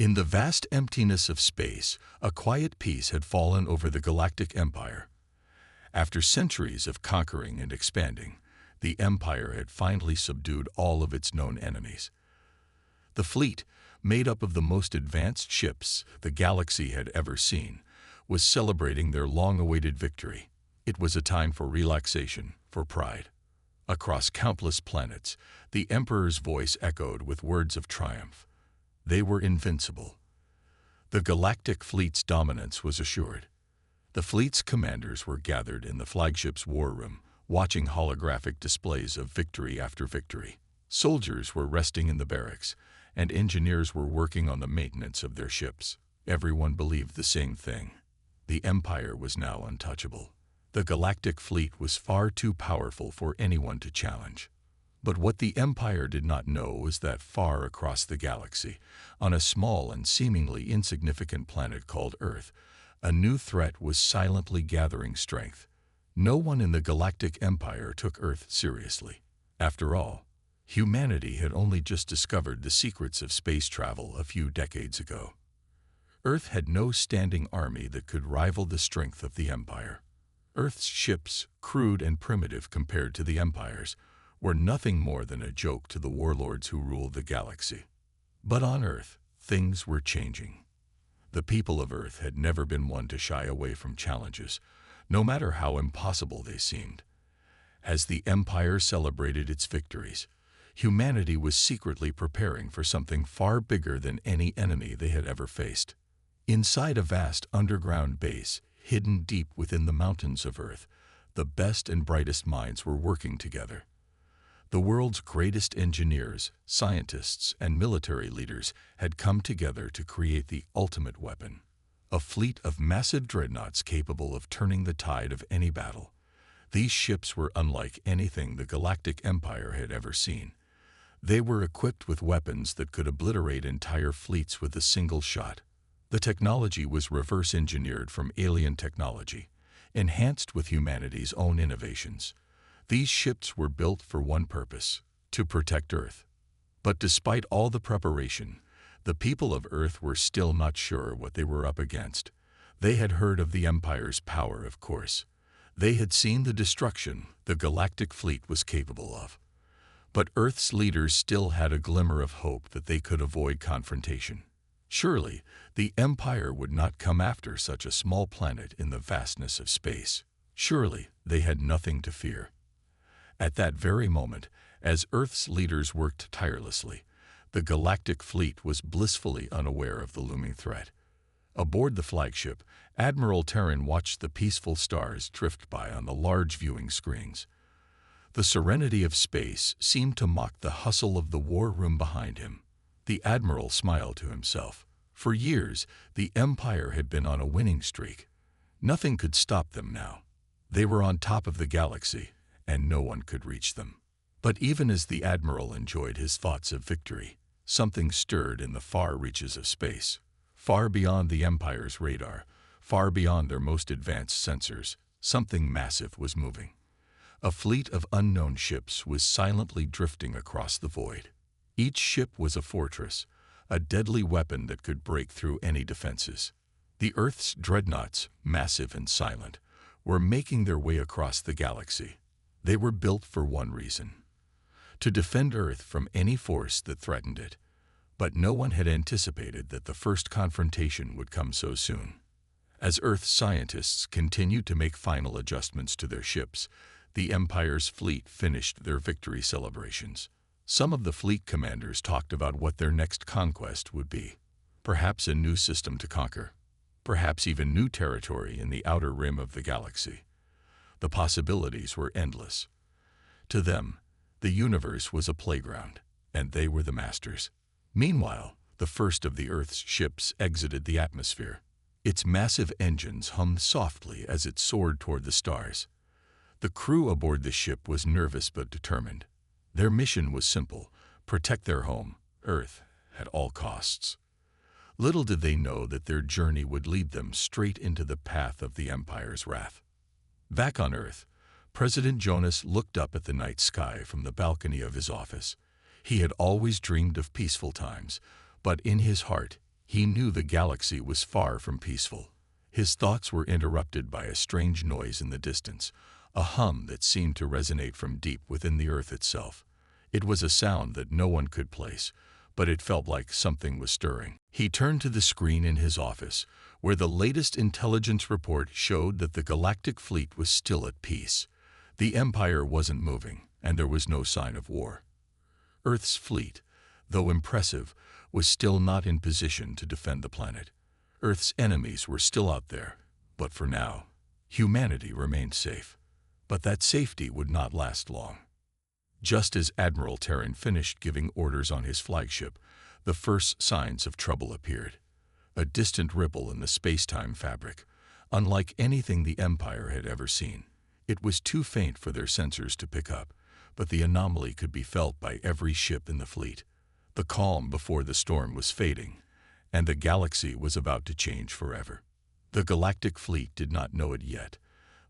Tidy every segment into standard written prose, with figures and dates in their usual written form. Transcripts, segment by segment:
In the vast emptiness of space, a quiet peace had fallen over the Galactic Empire. After centuries of conquering and expanding, the Empire had finally subdued all of its known enemies. The fleet, made up of the most advanced ships the galaxy had ever seen, was celebrating their long-awaited victory. It was a time for relaxation, for pride. Across countless planets, the Emperor's voice echoed with words of triumph. They were invincible. The galactic fleet's dominance was assured. The fleet's commanders were gathered in the flagship's war room, watching holographic displays of victory after victory. Soldiers were resting in the barracks, and engineers were working on the maintenance of their ships. Everyone believed the same thing. The Empire was now untouchable. The galactic fleet was far too powerful for anyone to challenge. But what the Empire did not know was that far across the galaxy, on a small and seemingly insignificant planet called Earth, a new threat was silently gathering strength. No one in the Galactic Empire took Earth seriously. After all, humanity had only just discovered the secrets of space travel a few decades ago. Earth had no standing army that could rival the strength of the Empire. Earth's ships, crude and primitive compared to the Empire's, were nothing more than a joke to the warlords who ruled the galaxy. But on Earth, things were changing. The people of Earth had never been one to shy away from challenges, no matter how impossible they seemed. As the Empire celebrated its victories, humanity was secretly preparing for something far bigger than any enemy they had ever faced. Inside a vast underground base, hidden deep within the mountains of Earth, the best and brightest minds were working together. The world's greatest engineers, scientists, and military leaders had come together to create the ultimate weapon, a fleet of massive dreadnoughts capable of turning the tide of any battle. These ships were unlike anything the Galactic Empire had ever seen. They were equipped with weapons that could obliterate entire fleets with a single shot. The technology was reverse-engineered from alien technology, enhanced with humanity's own innovations. These ships were built for one purpose: to protect Earth. But despite all the preparation, the people of Earth were still not sure what they were up against. They had heard of the Empire's power, of course. They had seen the destruction the galactic fleet was capable of. But Earth's leaders still had a glimmer of hope that they could avoid confrontation. Surely, the Empire would not come after such a small planet in the vastness of space. Surely, they had nothing to fear. At that very moment, as Earth's leaders worked tirelessly, the galactic fleet was blissfully unaware of the looming threat. Aboard the flagship, Admiral Terran watched the peaceful stars drift by on the large viewing screens. The serenity of space seemed to mock the hustle of the war room behind him. The Admiral smiled to himself. For years, the Empire had been on a winning streak. Nothing could stop them now. They were on top of the galaxy, and no one could reach them. But even as the Admiral enjoyed his thoughts of victory, something stirred in the far reaches of space. Far beyond the Empire's radar, far beyond their most advanced sensors, something massive was moving. A fleet of unknown ships was silently drifting across the void. Each ship was a fortress, a deadly weapon that could break through any defenses. The Earth's dreadnoughts, massive and silent, were making their way across the galaxy. They were built for one reason: to defend Earth from any force that threatened it. But no one had anticipated that the first confrontation would come so soon. As Earth's scientists continued to make final adjustments to their ships, the Empire's fleet finished their victory celebrations. Some of the fleet commanders talked about what their next conquest would be. Perhaps a new system to conquer. Perhaps even new territory in the outer rim of the galaxy. The possibilities were endless. To them, the universe was a playground, and they were the masters. Meanwhile, the first of the Earth's ships exited the atmosphere. Its massive engines hummed softly as it soared toward the stars. The crew aboard the ship was nervous but determined. Their mission was simple: protect their home, Earth, at all costs. Little did they know that their journey would lead them straight into the path of the Empire's wrath. Back on Earth, President Jonas looked up at the night sky from the balcony of his office. He had always dreamed of peaceful times, but in his heart, He knew the galaxy was far from peaceful. His thoughts were interrupted by a strange noise in the distance, a hum that seemed to resonate from deep within the Earth itself. It was a sound that no one could place, but it felt like something was stirring. He turned to the screen in his office, where the latest intelligence report showed that the Galactic Fleet was still at peace. The Empire wasn't moving, and there was no sign of war. Earth's fleet, though impressive, was still not in position to defend the planet. Earth's enemies were still out there, but for now, humanity remained safe. But that safety would not last long. Just as Admiral Terran finished giving orders on his flagship, the first signs of trouble appeared. A distant ripple in the space-time fabric, unlike anything the Empire had ever seen. It was too faint for their sensors to pick up, but the anomaly could be felt by every ship in the fleet. The calm before the storm was fading, and the galaxy was about to change forever. The Galactic Fleet did not know it yet,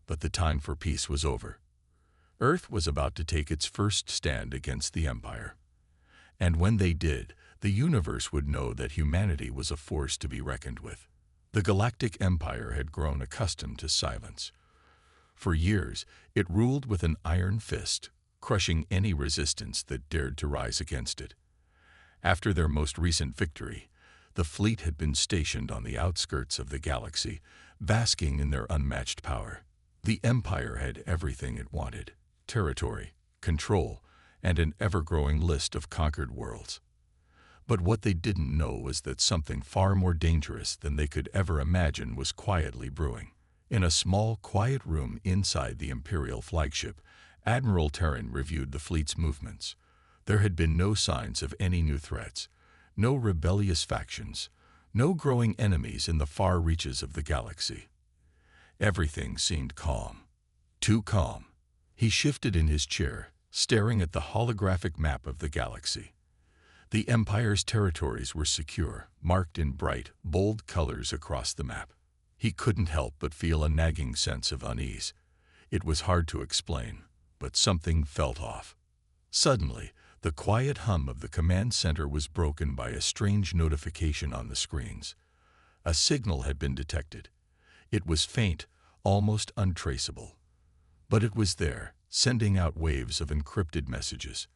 but the time for peace was over. Earth was about to take its first stand against the Empire. And when they did, the universe would know that humanity was a force to be reckoned with. The Galactic Empire had grown accustomed to silence. For years, it ruled with an iron fist, crushing any resistance that dared to rise against it. After their most recent victory, the fleet had been stationed on the outskirts of the galaxy, basking in their unmatched power. The Empire had everything it wanted: territory, control, and an ever-growing list of conquered worlds. But what they didn't know was that something far more dangerous than they could ever imagine was quietly brewing. In a small, quiet room inside the Imperial flagship, Admiral Terran reviewed the fleet's movements. There had been no signs of any new threats, no rebellious factions, no growing enemies in the far reaches of the galaxy. Everything seemed calm. Too calm. He shifted in his chair, staring at the holographic map of the galaxy. The Empire's territories were secure, marked in bright, bold colors across the map. He couldn't help but feel a nagging sense of unease. It was hard to explain, but something felt off. Suddenly, the quiet hum of the command center was broken by a strange notification on the screens. A signal had been detected. It was faint, almost untraceable. But it was there, sending out waves of encrypted messages.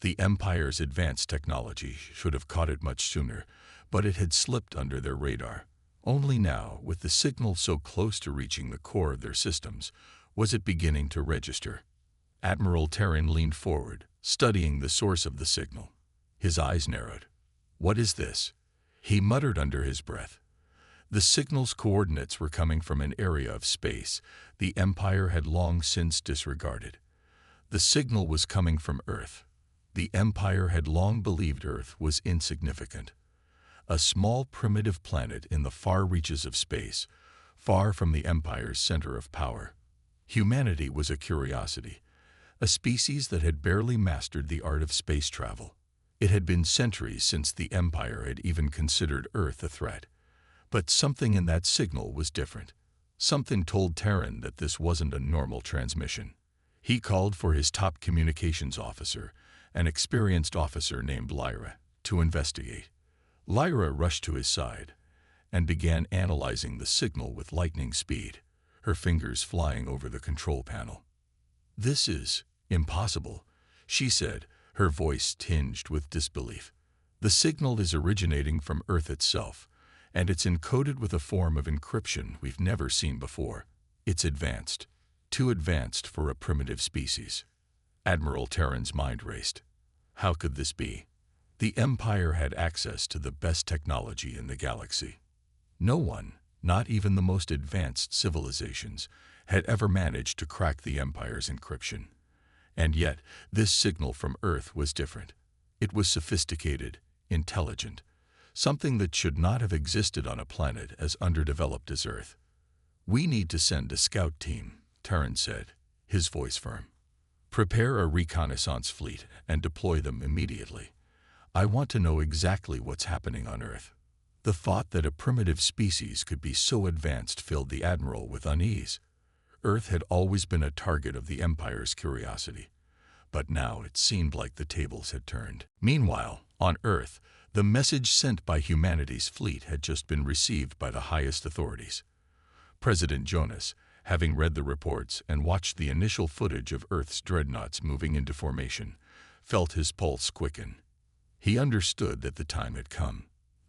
The Empire's advanced technology should have caught it much sooner, but it had slipped under their radar. Only now, with the signal so close to reaching the core of their systems, was it beginning to register. Admiral Terran leaned forward, studying the source of the signal. His eyes narrowed. "What is this?" he muttered under his breath. The signal's coordinates were coming from an area of space the Empire had long since disregarded. The signal was coming from Earth. The Empire had long believed Earth was insignificant. A small primitive planet in the far reaches of space, far from the Empire's center of power. Humanity was a curiosity, a species that had barely mastered the art of space travel. It had been centuries since the Empire had even considered Earth a threat. But something in that signal was different. Something told Terran that this wasn't a normal transmission. He called for his top communications officer, an experienced officer named Lyra, to investigate. Lyra rushed to his side and began analyzing the signal with lightning speed, her fingers flying over the control panel. "This is impossible," she said, her voice tinged with disbelief. "The signal is originating from Earth itself, and it's encoded with a form of encryption we've never seen before. It's advanced, too advanced for a primitive species." Admiral Terran's mind raced. How could this be? The Empire had access to the best technology in the galaxy. No one, not even the most advanced civilizations, had ever managed to crack the Empire's encryption. And yet, this signal from Earth was different. It was sophisticated, intelligent, something that should not have existed on a planet as underdeveloped as Earth. "We need to send a scout team," Terran said, his voice firm. "Prepare a reconnaissance fleet and deploy them immediately. I want to know exactly what's happening on Earth." The thought that a primitive species could be so advanced filled the Admiral with unease. Earth had always been a target of the Empire's curiosity, but now it seemed like the tables had turned. Meanwhile, on Earth, The message sent by humanity's fleet had just been received by the highest authorities. President Jonas, having read the reports and watched the initial footage of Earth's dreadnoughts moving into formation, felt his pulse quicken. He understood that the time had come.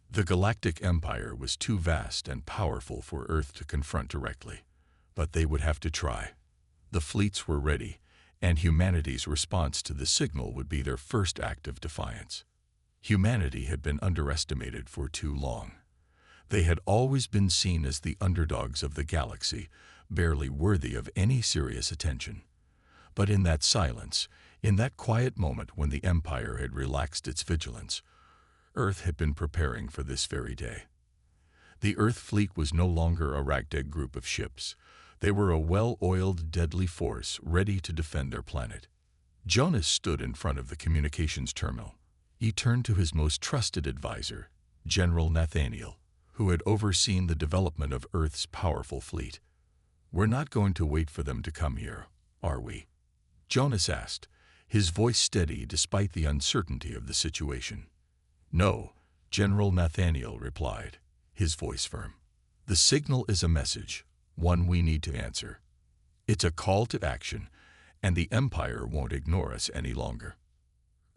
The Galactic Empire was too vast and powerful for Earth to confront directly, but they would have to try. The fleets were ready, and humanity's response to the signal would be their first act of defiance. Humanity had been underestimated for too long. They had always been seen as the underdogs of the galaxy, barely worthy of any serious attention. But in that silence, in that quiet moment when the Empire had relaxed its vigilance, Earth had been preparing for this very day. The Earth fleet was no longer a ragtag group of ships. They were a well-oiled, deadly force ready to defend their planet. Jonas stood in front of the communications terminal. He turned to his most trusted advisor, General Nathaniel, who had overseen the development of Earth's powerful fleet. "We're not going to wait for them to come here, are we?" Jonas asked, his voice steady despite the uncertainty of the situation. "No," General Nathaniel replied, his voice firm. "The signal is a message, one we need to answer. It's a call to action, and the Empire won't ignore us any longer."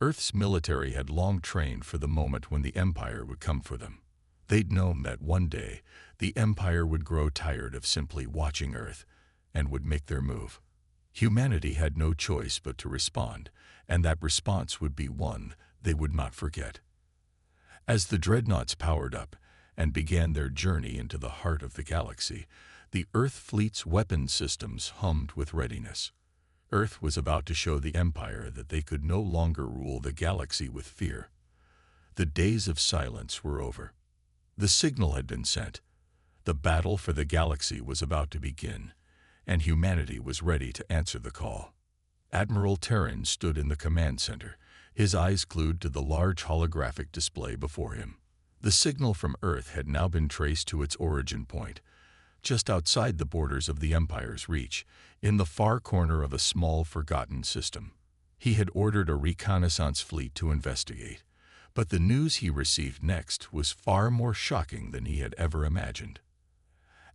Earth's military had long trained for the moment when the Empire would come for them. They'd known that one day the Empire would grow tired of simply watching Earth and would make their move. Humanity had no choice but to respond, and that response would be one they would not forget. As the Dreadnoughts powered up and began their journey into the heart of the galaxy, the Earth fleet's weapon systems hummed with readiness. Earth was about to show the Empire that they could no longer rule the galaxy with fear. The days of silence were over. The signal had been sent. The battle for the galaxy was about to begin, and humanity was ready to answer the call. Admiral Terran stood in the command center, his eyes glued to the large holographic display before him. The signal from Earth had now been traced to its origin point, just outside the borders of the Empire's reach, in the far corner of a small, forgotten system. He had ordered a reconnaissance fleet to investigate, but the news he received next was far more shocking than he had ever imagined.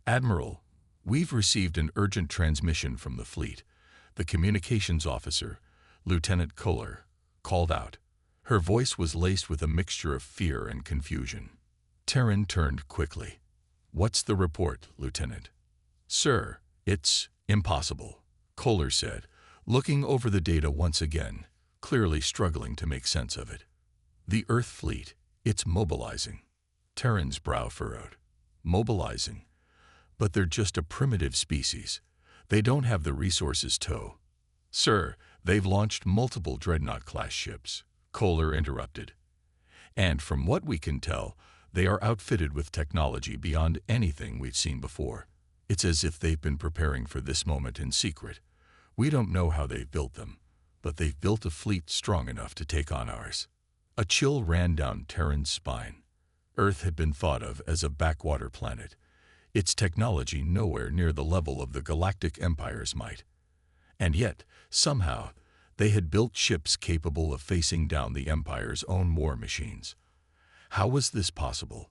"Admiral, we've received an urgent transmission from the fleet," the communications officer, Lieutenant Kohler, called out. Her voice was laced with a mixture of fear and confusion. Terran turned quickly. "What's the report, Lieutenant?" "Sir, it's impossible," Kohler said, looking over the data once again, clearly struggling to make sense of it. "The Earth fleet, it's mobilizing." Terran's brow furrowed. "Mobilizing? But they're just a primitive species. They don't have the resources to—" "Sir, they've launched multiple Dreadnought-class ships," Kohler interrupted. "And from what we can tell, they are outfitted with technology beyond anything we've seen before. It's as if they've been preparing for this moment in secret. We don't know how they've built them, but they've built a fleet strong enough to take on ours." A chill ran down Terran's spine. Earth had been thought of as a backwater planet, its technology nowhere near the level of the Galactic Empire's might. And yet, somehow, they had built ships capable of facing down the Empire's own war machines. How was this possible?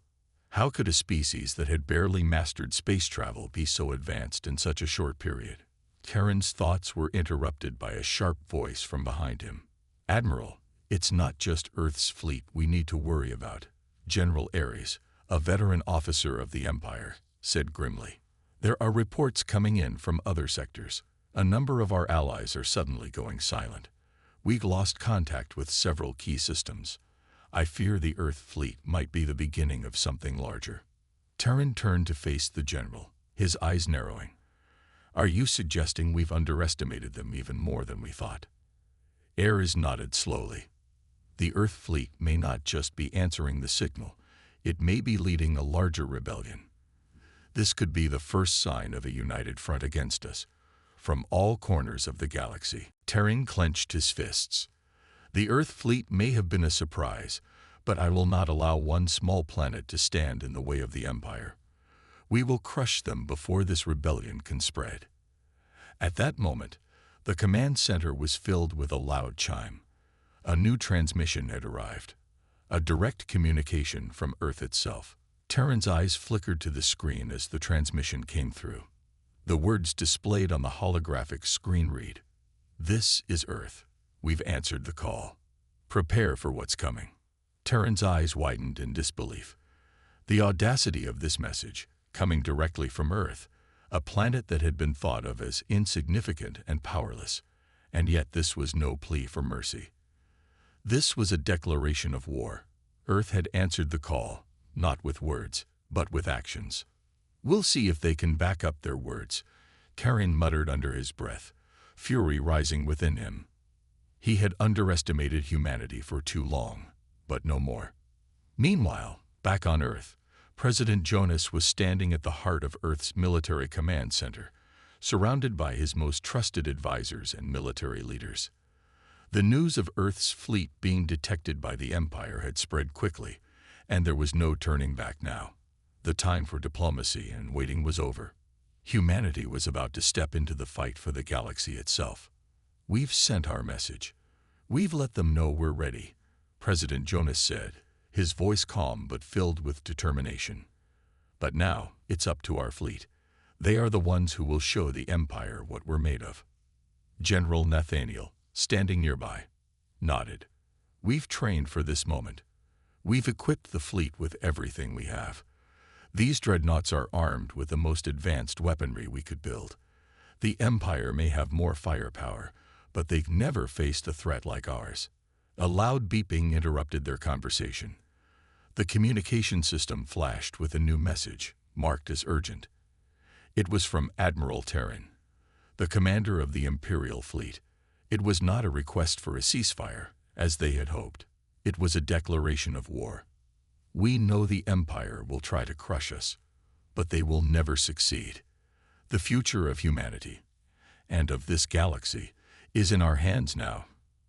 How could a species that had barely mastered space travel be so advanced in such a short period? Terran's thoughts were interrupted by a sharp voice from behind him. "Admiral, it's not just Earth's fleet we need to worry about," General Ares, a veteran officer of the Empire, said grimly. "There are reports coming in from other sectors. A number of our allies are suddenly going silent. We've lost contact with several key systems. I fear the Earth fleet might be the beginning of something larger." Terran turned to face the general, his eyes narrowing. "Are you suggesting we've underestimated them even more than we thought?" Ares nodded slowly. "The Earth fleet may not just be answering the signal, it may be leading a larger rebellion. This could be the first sign of a united front against us, from all corners of the galaxy." Terran clenched his fists. "The Earth fleet may have been a surprise, but I will not allow one small planet to stand in the way of the Empire. We will crush them before this rebellion can spread." At that moment, the command center was filled with a loud chime. A new transmission had arrived. a direct communication from Earth itself. Terran's eyes flickered to the screen as the transmission came through. The words displayed on the holographic screen read, "This is Earth. We've answered the call. Prepare for what's coming." Terran's eyes widened in disbelief. The audacity of this message, coming directly from Earth, a planet that had been thought of as insignificant and powerless, and yet this was no plea for mercy. This was a declaration of war. Earth had answered the call, not with words, but with actions. "We'll see if they can back up their words," Terran muttered under his breath, fury rising within him. He had underestimated humanity for too long, but no more. Meanwhile, back on Earth, President Jonas was standing at the heart of Earth's military command center, surrounded by his most trusted advisors and military leaders. The news of Earth's fleet being detected by the Empire had spread quickly, and there was no turning back now. The time for diplomacy and waiting was over. Humanity was about to step into the fight for the galaxy itself. "We've sent our message. We've let them know we're ready," President Jonas said, his voice calm but filled with determination. "But now, it's up to our fleet. They are the ones who will show the Empire what we're made of." General Nathaniel, standing nearby, nodded. "We've trained for this moment. We've equipped the fleet with everything we have. These dreadnoughts are armed with the most advanced weaponry we could build. The Empire may have more firepower, but they've never faced a threat like ours." A loud beeping interrupted their conversation. The communication system flashed with a new message, marked as urgent. It was from Admiral Terran, the commander of the Imperial fleet. It was not a request for a ceasefire, as they had hoped. It was a declaration of war. "We know the Empire will try to crush us, but they will never succeed. The future of humanity, and of this galaxy, is in our hands now,"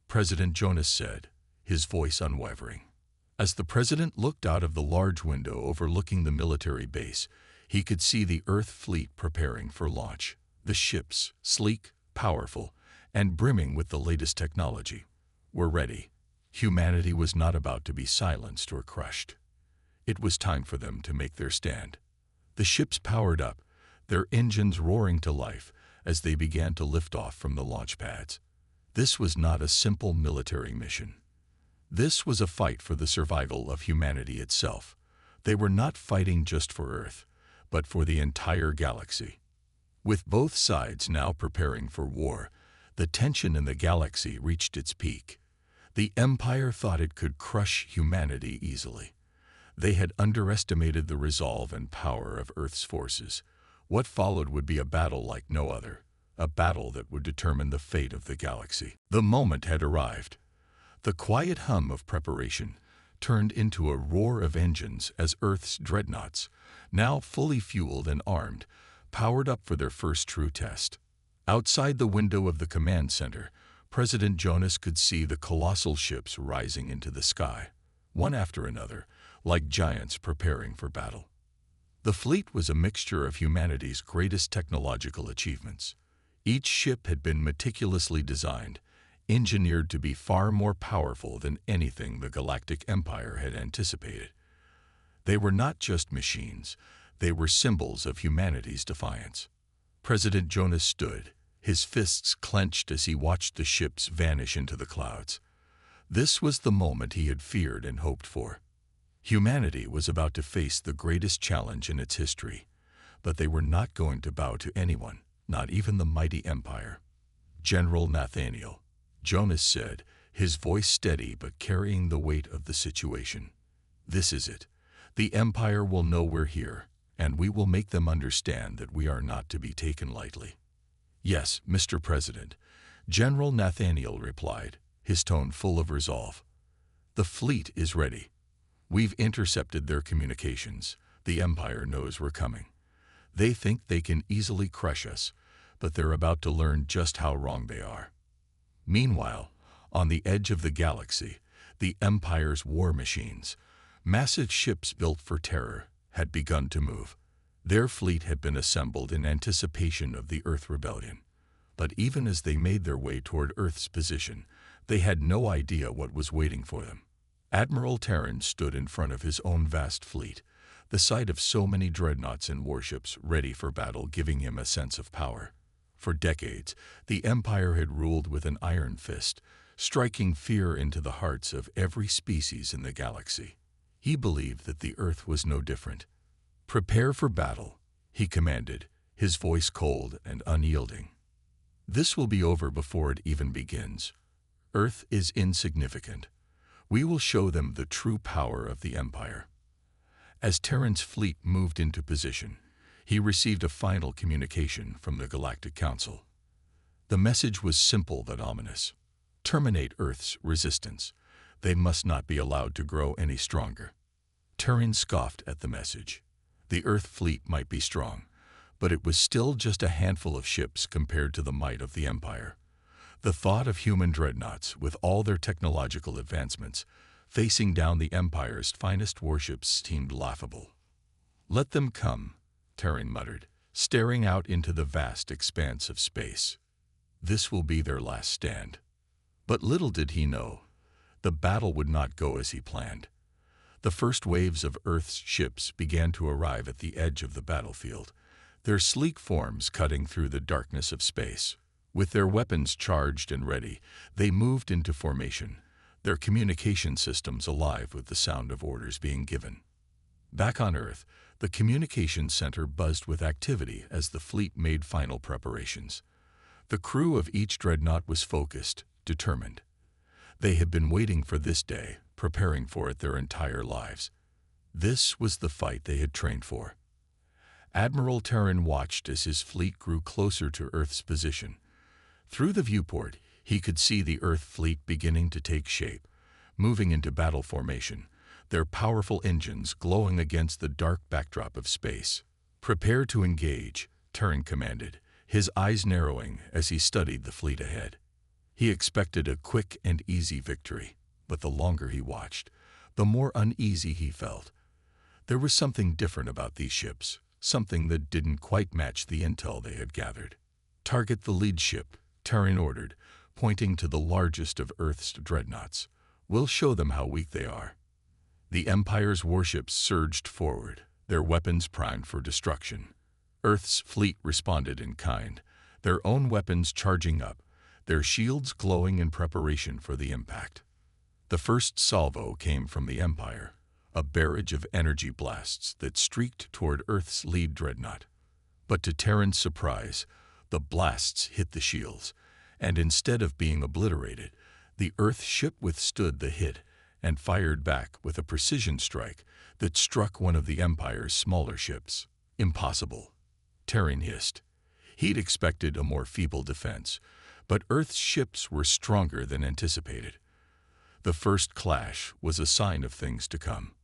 President Jonas said, his voice unwavering. As the president looked out of the large window overlooking the military base, he could see the Earth fleet preparing for launch. The ships, sleek, powerful, and brimming with the latest technology, were ready. Humanity was not about to be silenced or crushed. It was time for them to make their stand. The ships powered up, their engines roaring to life as they began to lift off from the launch pads. This was not a simple military mission. This was a fight for the survival of humanity itself. They were not fighting just for Earth, but for the entire galaxy. With both sides now preparing for war, the tension in the galaxy reached its peak. The Empire thought it could crush humanity easily. They had underestimated the resolve and power of Earth's forces. What followed would be a battle like no other, a battle that would determine the fate of the galaxy. The moment had arrived. The quiet hum of preparation turned into a roar of engines as Earth's dreadnoughts, now fully fueled and armed, powered up for their first true test. Outside the window of the command center, President Jonas could see the colossal ships rising into the sky, one after another, like giants preparing for battle. The fleet was a mixture of humanity's greatest technological achievements. Each ship had been meticulously designed, engineered to be far more powerful than anything the Galactic Empire had anticipated. They were not just machines, they were symbols of humanity's defiance. President Jonas stood, his fists clenched as he watched the ships vanish into the clouds. This was the moment he had feared and hoped for. Humanity was about to face the greatest challenge in its history, but they were not going to bow to anyone, not even the mighty Empire. "General Nathaniel," Jonas said, his voice steady but carrying the weight of the situation. "This is it. The Empire will know we're here, and we will make them understand that we are not to be taken lightly." "Yes, Mr. President," General Nathaniel replied, his tone full of resolve. "The fleet is ready. We've intercepted their communications. The Empire knows we're coming. They think they can easily crush us, but they're about to learn just how wrong they are." Meanwhile, on the edge of the galaxy, the Empire's war machines, massive ships built for terror, had begun to move. Their fleet had been assembled in anticipation of the Earth Rebellion. But even as they made their way toward Earth's position, they had no idea what was waiting for them. Admiral Terran stood in front of his own vast fleet, the sight of so many dreadnoughts and warships ready for battle giving him a sense of power. For decades, the Empire had ruled with an iron fist, striking fear into the hearts of every species in the galaxy. He believed that the Earth was no different. "Prepare for battle," he commanded, his voice cold and unyielding. "This will be over before it even begins. Earth is insignificant. We will show them the true power of the Empire." As Terran's fleet moved into position, he received a final communication from the Galactic Council. The message was simple but ominous. Terminate Earth's resistance. They must not be allowed to grow any stronger. Terran scoffed at the message. The Earth fleet might be strong, but it was still just a handful of ships compared to the might of the Empire. The thought of human dreadnoughts, with all their technological advancements, facing down the Empire's finest warships seemed laughable. "Let them come," Terran muttered, staring out into the vast expanse of space. This will be their last stand. But little did he know, the battle would not go as he planned. The first waves of Earth's ships began to arrive at the edge of the battlefield, their sleek forms cutting through the darkness of space. With their weapons charged and ready, they moved into formation, their communication systems alive with the sound of orders being given. Back on Earth, the communication center buzzed with activity as the fleet made final preparations. The crew of each dreadnought was focused, determined. They had been waiting for this day, preparing for it their entire lives. This was the fight they had trained for. Admiral Terran watched as his fleet grew closer to Earth's position. Through the viewport, he could see the Earth fleet beginning to take shape, moving into battle formation, their powerful engines glowing against the dark backdrop of space. "Prepare to engage," Terran commanded, his eyes narrowing as he studied the fleet ahead. He expected a quick and easy victory, but the longer he watched, the more uneasy he felt. There was something different about these ships, something that didn't quite match the intel they had gathered. "Target the lead ship," Terran ordered, pointing to the largest of Earth's dreadnoughts. "We'll show them how weak they are." The Empire's warships surged forward, their weapons primed for destruction. Earth's fleet responded in kind, their own weapons charging up, their shields glowing in preparation for the impact. The first salvo came from the Empire, a barrage of energy blasts that streaked toward Earth's lead dreadnought. But to Terran's surprise, the blasts hit the shields, and instead of being obliterated, the Earth ship withstood the hit and fired back with a precision strike that struck one of the Empire's smaller ships. "Impossible," Terran hissed. He'd expected a more feeble defense, but Earth's ships were stronger than anticipated. The first clash was a sign of things to come.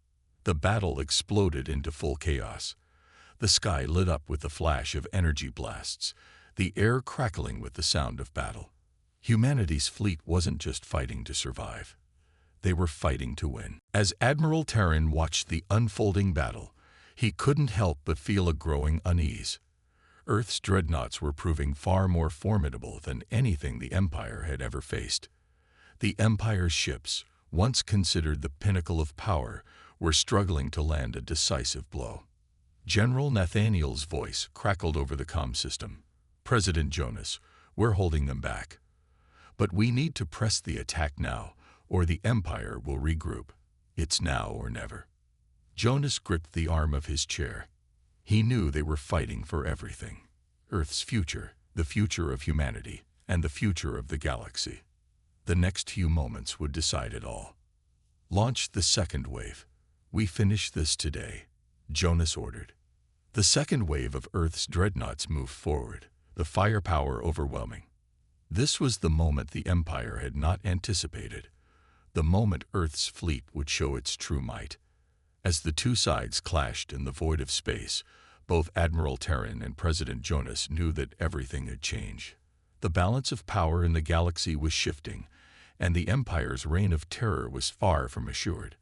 The battle exploded into full chaos. The sky lit up with the flash of energy blasts, the air crackling with the sound of battle. Humanity's fleet wasn't just fighting to survive. They were fighting to win. As Admiral Terran watched the unfolding battle, he couldn't help but feel a growing unease. Earth's dreadnoughts were proving far more formidable than anything the Empire had ever faced. The Empire's ships, once considered the pinnacle of power, were struggling to land a decisive blow. General Nathaniel's voice crackled over the comm system. "President Jonas, we're holding them back. But we need to press the attack now, or the Empire will regroup. It's now or never." Jonas gripped the arm of his chair. He knew they were fighting for everything. Earth's future, the future of humanity, and the future of the galaxy. The next few moments would decide it all. "Launch the second wave. We finish this today," Jonas ordered. The second wave of Earth's dreadnoughts moved forward, the firepower overwhelming. This was the moment the Empire had not anticipated, the moment Earth's fleet would show its true might. As the two sides clashed in the void of space, both Admiral Terran and President Jonas knew that everything had changed. The balance of power in the galaxy was shifting, and the Empire's reign of terror was far from assured.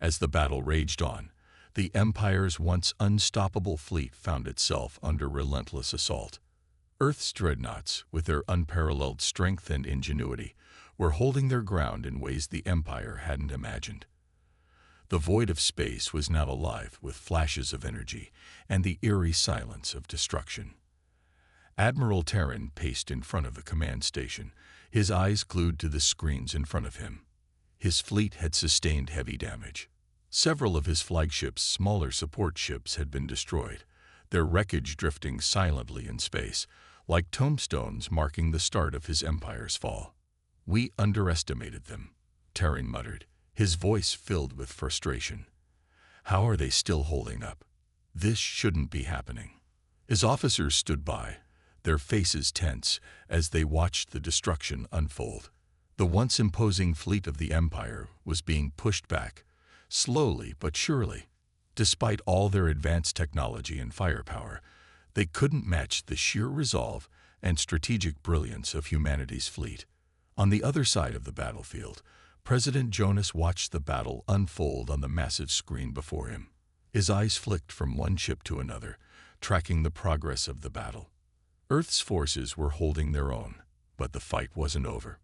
As the battle raged on, the Empire's once unstoppable fleet found itself under relentless assault. Earth's dreadnoughts, with their unparalleled strength and ingenuity, were holding their ground in ways the Empire hadn't imagined. The void of space was now alive with flashes of energy and the eerie silence of destruction. Admiral Terran paced in front of the command station, his eyes glued to the screens in front of him. His fleet had sustained heavy damage. Several of his flagship's smaller support ships had been destroyed, their wreckage drifting silently in space, like tombstones marking the start of his empire's fall. "We underestimated them," Terran muttered, his voice filled with frustration. "How are they still holding up? This shouldn't be happening." His officers stood by, their faces tense as they watched the destruction unfold. The once imposing fleet of the Empire was being pushed back, slowly but surely. Despite all their advanced technology and firepower, they couldn't match the sheer resolve and strategic brilliance of humanity's fleet. On the other side of the battlefield, President Jonas watched the battle unfold on the massive screen before him. His eyes flicked from one ship to another, tracking the progress of the battle. Earth's forces were holding their own, but the fight wasn't over.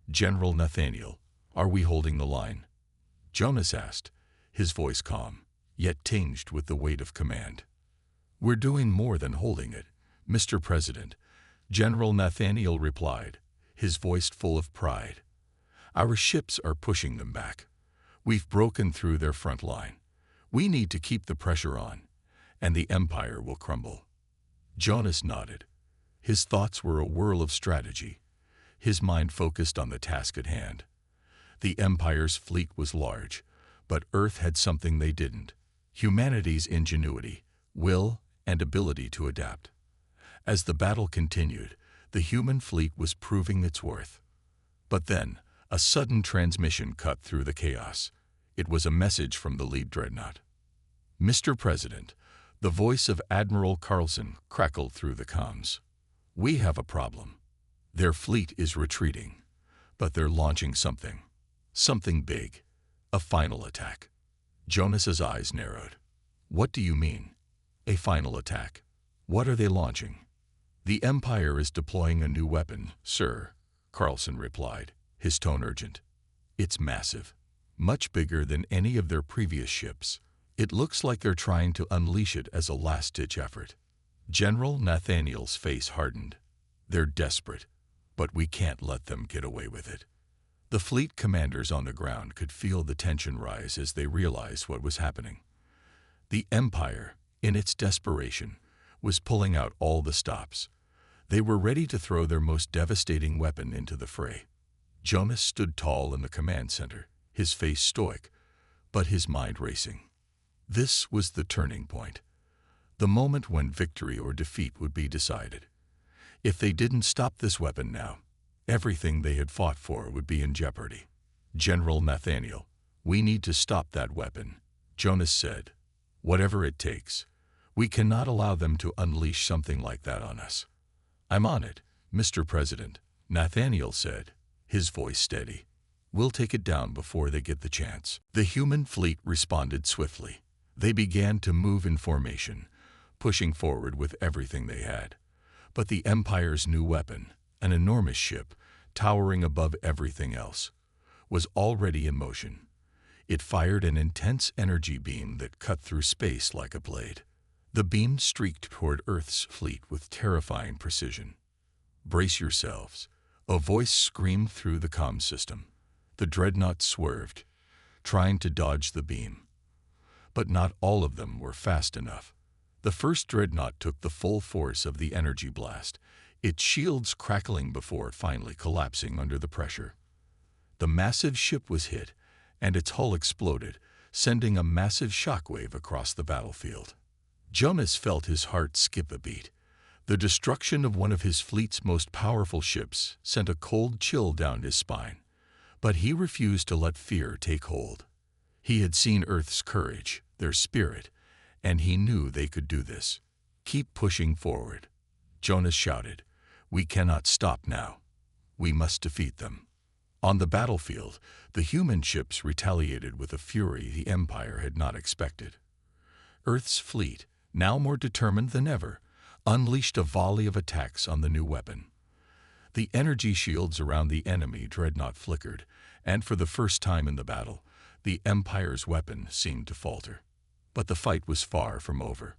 "General Nathaniel, are we holding the line?" Jonas asked, his voice calm, yet tinged with the weight of command. "We're doing more than holding it, Mr. President," General Nathaniel replied, his voice full of pride. "Our ships are pushing them back. We've broken through their front line. We need to keep the pressure on, and the Empire will crumble." Jonas nodded. His thoughts were a whirl of strategy, his mind focused on the task at hand. The Empire's fleet was large, but Earth had something they didn't: humanity's ingenuity, will, and ability to adapt. As the battle continued, the human fleet was proving its worth. But then, a sudden transmission cut through the chaos. It was a message from the lead dreadnought. "Mr. President," the voice of Admiral Carlson crackled through the comms. "We have a problem. Their fleet is retreating, but they're launching something. Something big. A final attack." Jonas's eyes narrowed. "What do you mean? A final attack? What are they launching?" "The Empire is deploying a new weapon, sir," Carlson replied, his tone urgent. "It's massive. Much bigger than any of their previous ships. It looks like they're trying to unleash it as a last-ditch effort." General Nathaniel's face hardened. "They're desperate, but we can't let them get away with it." The fleet commanders on the ground could feel the tension rise as they realized what was happening. The Empire, in its desperation, was pulling out all the stops. They were ready to throw their most devastating weapon into the fray. Jonas stood tall in the command center, his face stoic, but his mind racing. This was the turning point, the moment when victory or defeat would be decided. If they didn't stop this weapon now, everything they had fought for would be in jeopardy. "General Nathaniel, we need to stop that weapon," Jonas said. "Whatever it takes. We cannot allow them to unleash something like that on us." "I'm on it, Mr. President," Nathaniel said, his voice steady. "We'll take it down before they get the chance." The human fleet responded swiftly. They began to move in formation, pushing forward with everything they had. But the Empire's new weapon, an enormous ship, towering above everything else, was already in motion. It fired an intense energy beam that cut through space like a blade. The beam streaked toward Earth's fleet with terrifying precision. "Brace yourselves," a voice screamed through the comm system. The dreadnoughts swerved, trying to dodge the beam. But not all of them were fast enough. The first dreadnought took the full force of the energy blast, its shields crackling before finally collapsing under the pressure. The massive ship was hit, and its hull exploded, sending a massive shockwave across the battlefield. Jonas felt his heart skip a beat. The destruction of one of his fleet's most powerful ships sent a cold chill down his spine. But he refused to let fear take hold. He had seen Earth's courage, their spirit, and he knew they could do this. "Keep pushing forward," Jonas shouted. "We cannot stop now. We must defeat them." On the battlefield, the human ships retaliated with a fury the Empire had not expected. Earth's fleet, now more determined than ever, unleashed a volley of attacks on the new weapon. The energy shields around the enemy dreadnought flickered, and for the first time in the battle, the Empire's weapon seemed to falter. But the fight was far from over.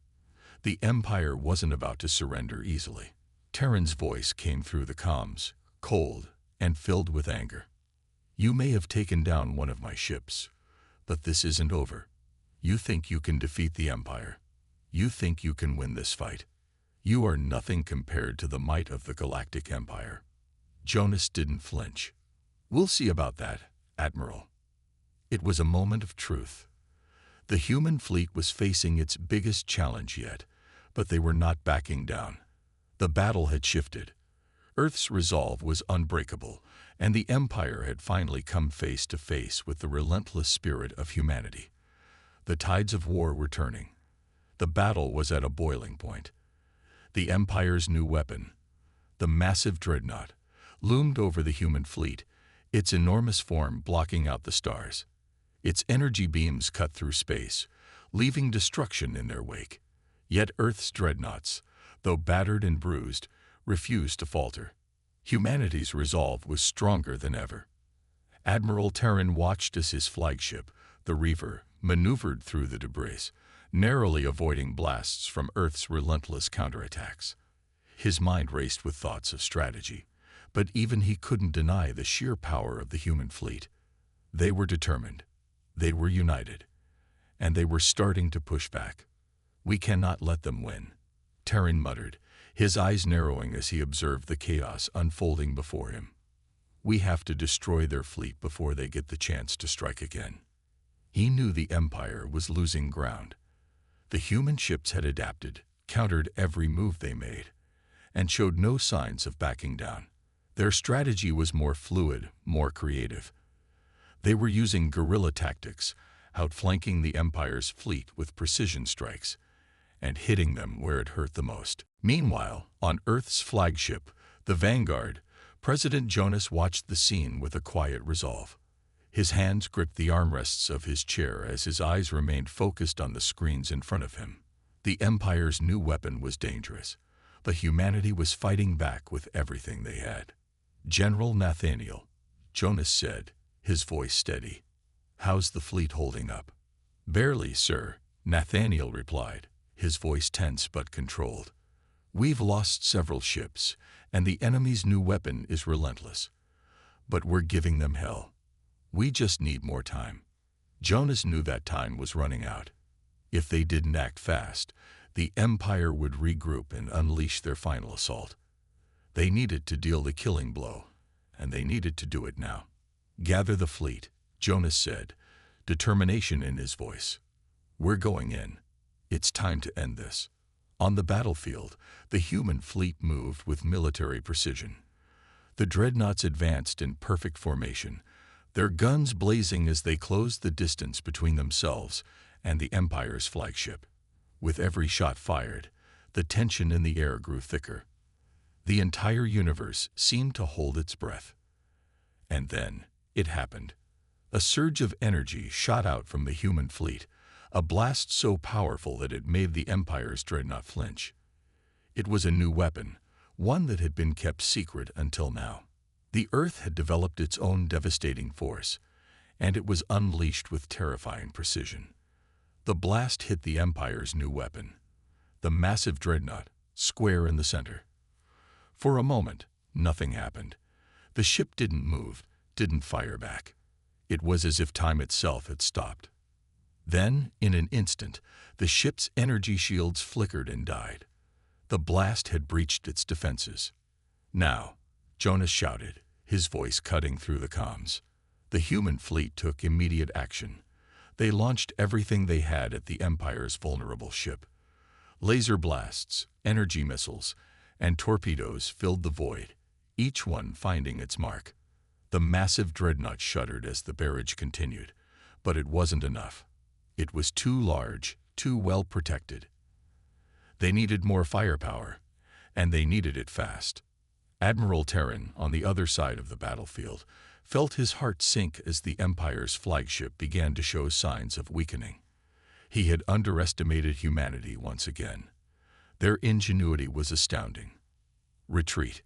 The Empire wasn't about to surrender easily. Terran's voice came through the comms, cold and filled with anger. "You may have taken down one of my ships, but this isn't over. You think you can defeat the Empire. You think you can win this fight. You are nothing compared to the might of the Galactic Empire." Jonas didn't flinch. "We'll see about that, Admiral." It was a moment of truth. The human fleet was facing its biggest challenge yet, but they were not backing down. The battle had shifted. Earth's resolve was unbreakable, and the Empire had finally come face to face with the relentless spirit of humanity. The tides of war were turning. The battle was at a boiling point. The Empire's new weapon, the massive Dreadnought, loomed over the human fleet, its enormous form blocking out the stars. Its energy beams cut through space, leaving destruction in their wake. Yet Earth's Dreadnoughts, though battered and bruised, refused to falter. Humanity's resolve was stronger than ever. Admiral Terran watched as his flagship, the Reaver, maneuvered through the debris, narrowly avoiding blasts from Earth's relentless counterattacks. His mind raced with thoughts of strategy, but even he couldn't deny the sheer power of the human fleet. They were determined. They were united. And they were starting to push back. "We cannot let them win," Terran muttered, his eyes narrowing as he observed the chaos unfolding before him. "We have to destroy their fleet before they get the chance to strike again." He knew the Empire was losing ground. The human ships had adapted, countered every move they made, and showed no signs of backing down. Their strategy was more fluid, more creative. They were using guerrilla tactics, outflanking the Empire's fleet with precision strikes, and hitting them where it hurt the most. Meanwhile, on Earth's flagship, the Vanguard, President Jonas watched the scene with a quiet resolve. His hands gripped the armrests of his chair as his eyes remained focused on the screens in front of him. The Empire's new weapon was dangerous, but humanity was fighting back with everything they had. "General Nathaniel," Jonas said, his voice steady. "How's the fleet holding up?" "Barely, sir," Nathaniel replied, his voice tense but controlled. "We've lost several ships, and the enemy's new weapon is relentless. But we're giving them hell. We just need more time." Jonas knew that time was running out. If they didn't act fast, the Empire would regroup and unleash their final assault. They needed to deal the killing blow, and they needed to do it now. "Gather the fleet," Jonas said, determination in his voice. "We're going in. It's time to end this." On the battlefield, the human fleet moved with military precision. The Dreadnoughts advanced in perfect formation, their guns blazing as they closed the distance between themselves and the Empire's flagship. With every shot fired, the tension in the air grew thicker. The entire universe seemed to hold its breath. And then it happened. A surge of energy shot out from the human fleet, a blast so powerful that it made the Empire's Dreadnought flinch. It was a new weapon, one that had been kept secret until now. The Earth had developed its own devastating force, and it was unleashed with terrifying precision. The blast hit the Empire's new weapon, the massive Dreadnought, square in the center. For a moment, nothing happened. The ship didn't move, didn't fire back. It was as if time itself had stopped. Then, in an instant, the ship's energy shields flickered and died. The blast had breached its defenses. "Now," Jonas shouted, his voice cutting through the comms. The human fleet took immediate action. They launched everything they had at the Empire's vulnerable ship. Laser blasts, energy missiles, and torpedoes filled the void, each one finding its mark. The massive Dreadnought shuddered as the barrage continued, but it wasn't enough. It was too large, too well protected. They needed more firepower, and they needed it fast. Admiral Terran, on the other side of the battlefield, felt his heart sink as the Empire's flagship began to show signs of weakening. He had underestimated humanity once again. Their ingenuity was astounding. "Retreat.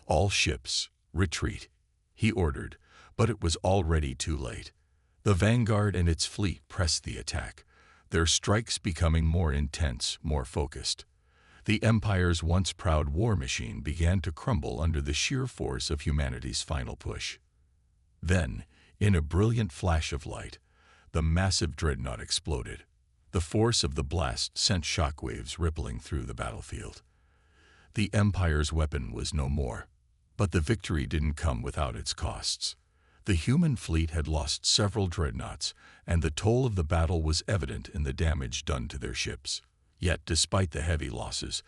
"All ships, retreat," he ordered, but it was already too late. The Vanguard and its fleet pressed the attack, their strikes becoming more intense, more focused. The Empire's once proud war machine began to crumble under the sheer force of humanity's final push. Then, in a brilliant flash of light, the massive dreadnought exploded. The force of the blast sent shockwaves rippling through the battlefield. The Empire's weapon was no more, but the victory didn't come without its costs. The human fleet had lost several dreadnoughts, and the toll of the battle was evident in the damage done to their ships. Yet, despite the heavy losses,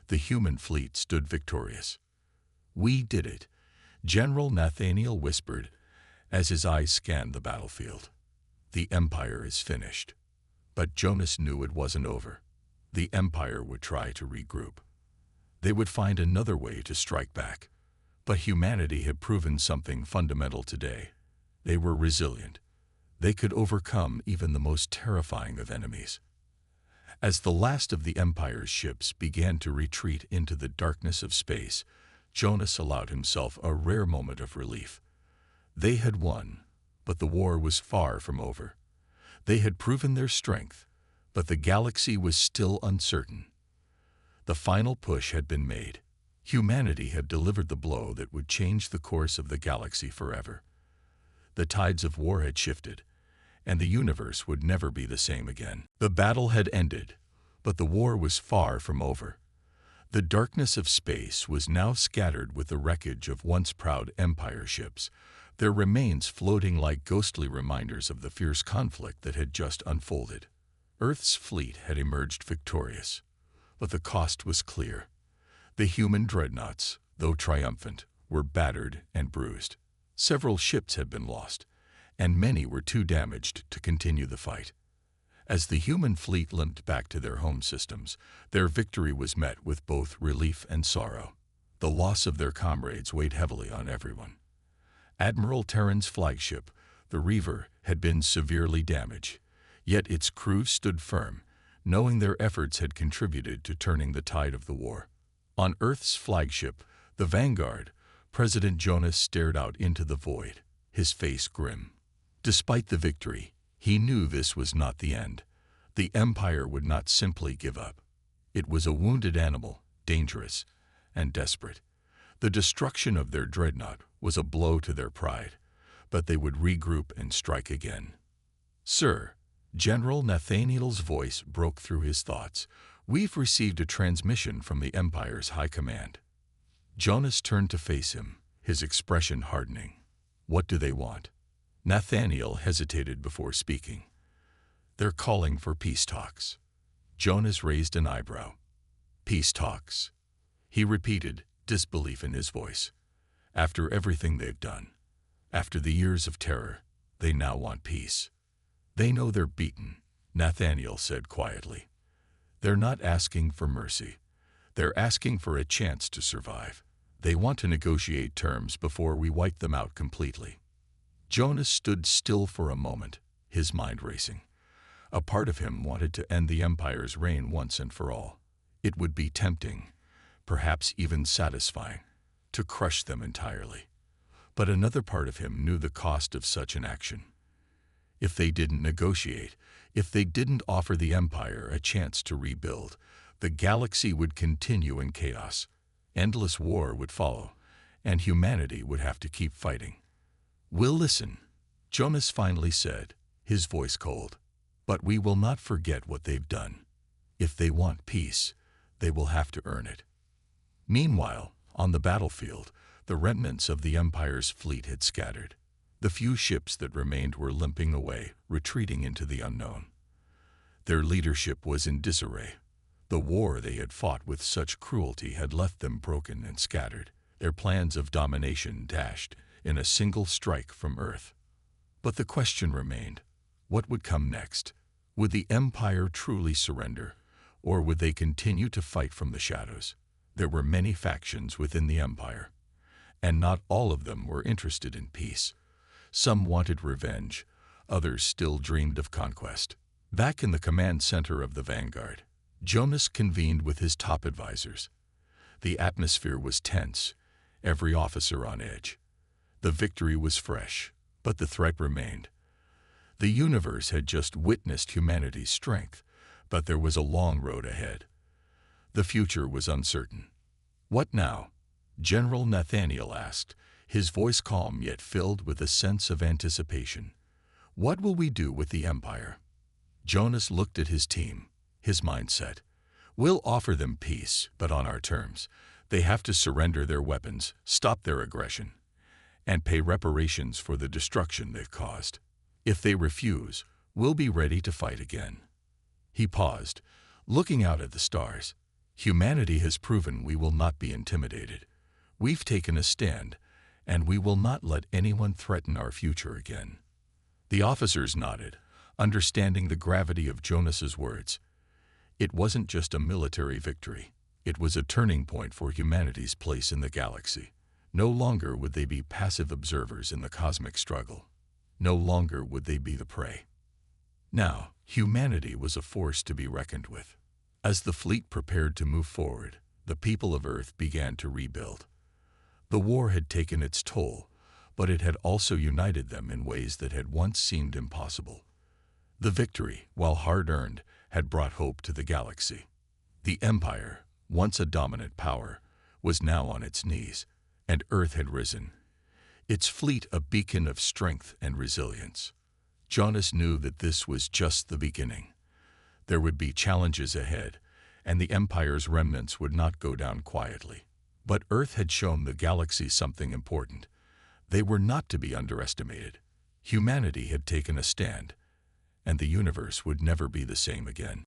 the human fleet stood victorious. "We did it," General Nathaniel whispered as his eyes scanned the battlefield. "The Empire is finished." But Jonas knew it wasn't over. The Empire would try to regroup. They would find another way to strike back. But humanity had proven something fundamental today. They were resilient. They could overcome even the most terrifying of enemies. As the last of the Empire's ships began to retreat into the darkness of space, Jonas allowed himself a rare moment of relief. They had won, but the war was far from over. They had proven their strength, but the galaxy was still uncertain. The final push had been made. Humanity had delivered the blow that would change the course of the galaxy forever. The tides of war had shifted, and the universe would never be the same again. The battle had ended, but the war was far from over. The darkness of space was now scattered with the wreckage of once proud Empire ships, their remains floating like ghostly reminders of the fierce conflict that had just unfolded. Earth's fleet had emerged victorious, but the cost was clear. The human dreadnoughts, though triumphant, were battered and bruised. Several ships had been lost, and many were too damaged to continue the fight. As the human fleet limped back to their home systems, their victory was met with both relief and sorrow. The loss of their comrades weighed heavily on everyone. Admiral Terran's flagship, the Reaver, had been severely damaged, yet its crew stood firm, knowing their efforts had contributed to turning the tide of the war. On Earth's flagship, the Vanguard, President Jonas stared out into the void, his face grim. Despite the victory, he knew this was not the end. The Empire would not simply give up. It was a wounded animal, dangerous and desperate. The destruction of their dreadnought was a blow to their pride, but they would regroup and strike again. "Sir," General Nathaniel's voice broke through his thoughts, "we've received a transmission from the Empire's High Command." Jonas turned to face him, his expression hardening. "What do they want?" Nathaniel hesitated before speaking. "They're calling for peace talks." Jonas raised an eyebrow. "Peace talks," he repeated, disbelief in his voice. "After everything they've done, after the years of terror, they now want peace." "They know they're beaten," Nathaniel said quietly. "They're not asking for mercy. They're asking for a chance to survive. They want to negotiate terms before we wipe them out completely." Jonas stood still for a moment, his mind racing. A part of him wanted to end the Empire's reign once and for all. It would be tempting, perhaps even satisfying, to crush them entirely. But another part of him knew the cost of such an action. If they didn't negotiate, if they didn't offer the Empire a chance to rebuild, the galaxy would continue in chaos. Endless war would follow, and humanity would have to keep fighting. "We'll listen," Jonas finally said, his voice cold. "But we will not forget what they've done. If they want peace, they will have to earn it." Meanwhile, on the battlefield, the remnants of the Empire's fleet had scattered. The few ships that remained were limping away, retreating into the unknown. Their leadership was in disarray. The war they had fought with such cruelty had left them broken and scattered, their plans of domination dashed in a single strike from Earth. But the question remained, what would come next? Would the Empire truly surrender, or would they continue to fight from the shadows? There were many factions within the Empire, and not all of them were interested in peace. Some wanted revenge, others still dreamed of conquest. Back in the command center of the Vanguard, Jonas convened with his top advisors. The atmosphere was tense, every officer on edge. The victory was fresh, but the threat remained. The universe had just witnessed humanity's strength, but there was a long road ahead. The future was uncertain. "What now?" General Nathaniel asked, his voice calm yet filled with a sense of anticipation. "What will we do with the Empire?" Jonas looked at his team, his mind set. "We'll offer them peace, but on our terms. They have to surrender their weapons, stop their aggression, and pay reparations for the destruction they've caused. If they refuse, we'll be ready to fight again." He paused, looking out at the stars. "Humanity has proven we will not be intimidated. We've taken a stand, and we will not let anyone threaten our future again." The officers nodded, understanding the gravity of Jonas's words. It wasn't just a military victory. It was a turning point for humanity's place in the galaxy. No longer would they be passive observers in the cosmic struggle. No longer would they be the prey. Now, humanity was a force to be reckoned with. As the fleet prepared to move forward, the people of Earth began to rebuild. The war had taken its toll, but it had also united them in ways that had once seemed impossible. The victory, while hard-earned, had brought hope to the galaxy. The Empire, once a dominant power, was now on its knees, and Earth had risen, its fleet a beacon of strength and resilience. Jonas knew that this was just the beginning. There would be challenges ahead, and the Empire's remnants would not go down quietly. But Earth had shown the galaxy something important. They were not to be underestimated. Humanity had taken a stand, and the universe would never be the same again.